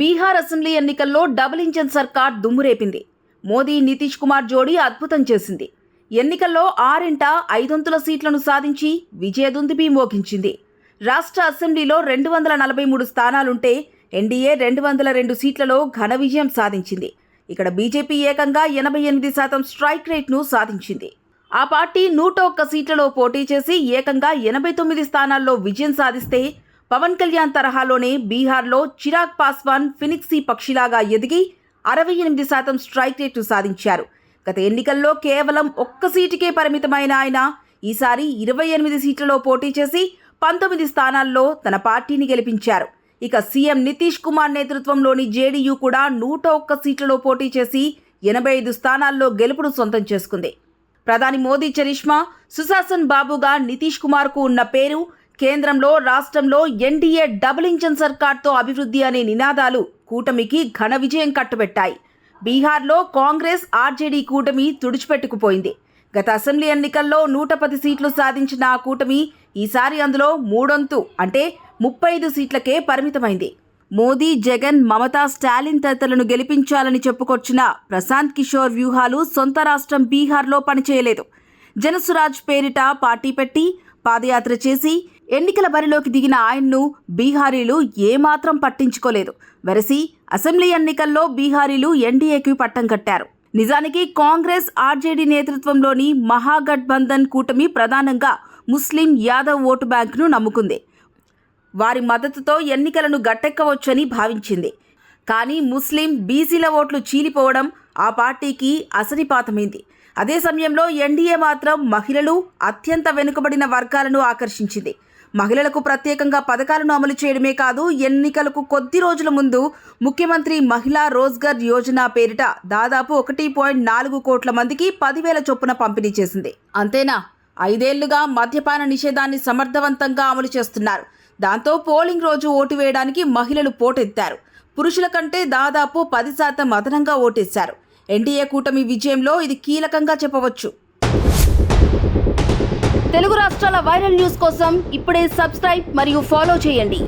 Bihar assembly ఎన్నికల్లో double engine సర్కార్ దుమ్మురేపింది. మోదీ నితీష్ కుమార్ జోడీ అద్భుతం చేసింది. ఎన్నికల్లో 5 సీట్లను సాధించి విజయదుందుబి మోగించింది. రాష్ట్ర అసెంబ్లీలో 243 స్థానాలుంటే ఎన్డీఏ 202 సీట్లలో ఘన విజయం సాధించింది. ఇక్కడ బీజేపీ ఏకంగా 88% స్ట్రైక్ రేట్ను సాధించింది. ఆ పార్టీ 101 సీట్లలో పోటీ చేసి ఏకంగా 89 స్థానాల్లో విజయం సాధిస్తే, పవన్ కళ్యాణ్ తరహాలోనే బీహార్లో చిరాగ్ పాస్వాన్ ఫినిక్సీ పక్షిలాగా ఎదిగి 68% స్ట్రైక్ రేటు సాధించారు. గత ఎన్నికల్లో కేవలం 1 సీటుకే పరిమితమైన ఆయన ఈసారి 28 సీట్లలో పోటీ చేసి 19 స్థానాల్లో తన పార్టీని గెలిపించారు. ఇక సీఎం నితీష్ కుమార్ నేతృత్వంలోని జేడీయూ కూడా 101 సీట్లలో పోటీ చేసి 85 స్థానాల్లో గెలుపును సొంతం చేసుకుంది. ప్రధాని మోదీ చరిష్మా, సుశాసన్ బాబుగా నితీష్ కుమార్కు ఉన్న పేరు, కేంద్రంలో రాష్ట్రంలో ఎన్డీఏ డబుల్ ఇంజన్ సర్కార్తో అభివృద్ధి అనే నినాదాలు కూటమికి ఘన విజయం కట్టుబెట్టాయి. బీహార్లో కాంగ్రెస్ ఆర్జేడీ కూటమి తుడిచిపెట్టుకుపోయింది. గత అసెంబ్లీ ఎన్నికల్లో 110 సీట్లు సాధించిన ఆ కూటమి ఈసారి అందులో మూడొంతు అంటే 35 సీట్లకే పరిమితమైంది. మోదీ, జగన్, మమతా, స్టాలిన్ తదితరులను గెలిపించాలని చెప్పుకొచ్చిన ప్రశాంత్ కిషోర్ వ్యూహాలు సొంత రాష్ట్రం బీహార్లో పనిచేయలేదు. జనసురాజ్ పేరిట పార్టీ పెట్టి పాదయాత్ర చేసి ఎన్నికల బరిలోకి దిగిన ఆయన్ను బీహారీలు ఏమాత్రం పట్టించుకోలేదు. వెరసి అసెంబ్లీ ఎన్నికల్లో బీహారీలు ఎన్డీఏకి పట్టం కట్టారు. నిజానికి కాంగ్రెస్ ఆర్జేడీ నేతృత్వంలోని మహాగఠబంధన్ కూటమి ప్రధానంగా ముస్లిం యాదవ్ ఓటు బ్యాంకును నమ్ముకుంది. వారి మద్దతుతో ఎన్నికలను గట్టెక్కవచ్చని భావించింది. కానీ ముస్లిం, బీసీల ఓట్లు చీలిపోవడం ఆ పార్టీకి అసనిపాతమైంది. అదే సమయంలో ఎన్డీఏ మాత్రం మహిళలు, అత్యంత వెనుకబడిన వర్గాలను ఆకర్షించింది. మహిళలకు ప్రత్యేకంగా పథకాలను అమలు చేయడమే కాదు, ఎన్నికలకు కొద్ది రోజుల ముందు ముఖ్యమంత్రి మహిళా రోజ్గర్ యోజన పేరిట దాదాపు 1.4 కోట్ల మందికి 10,000 చొప్పున పంపిణీ చేసింది. అంతేనా, 5 ఏళ్లుగా మద్యపాన నిషేధాన్ని సమర్థవంతంగా అమలు చేస్తున్నారు. దాంతో పోలింగ్ రోజు ఓటు వేయడానికి మహిళలు పోటెత్తారు. పురుషుల కంటే దాదాపు 10% అదనంగా ఓటేశారు. ఎన్డీఏ కూటమి విజయంలో ఇది కీలకంగా చెప్పవచ్చు. తెలుగు రాష్ట్రాల వైరల్ న్యూస్ కోసం ఇప్పుడే సబ్స్క్రైబ్ మరియు ఫాలో చేయండి.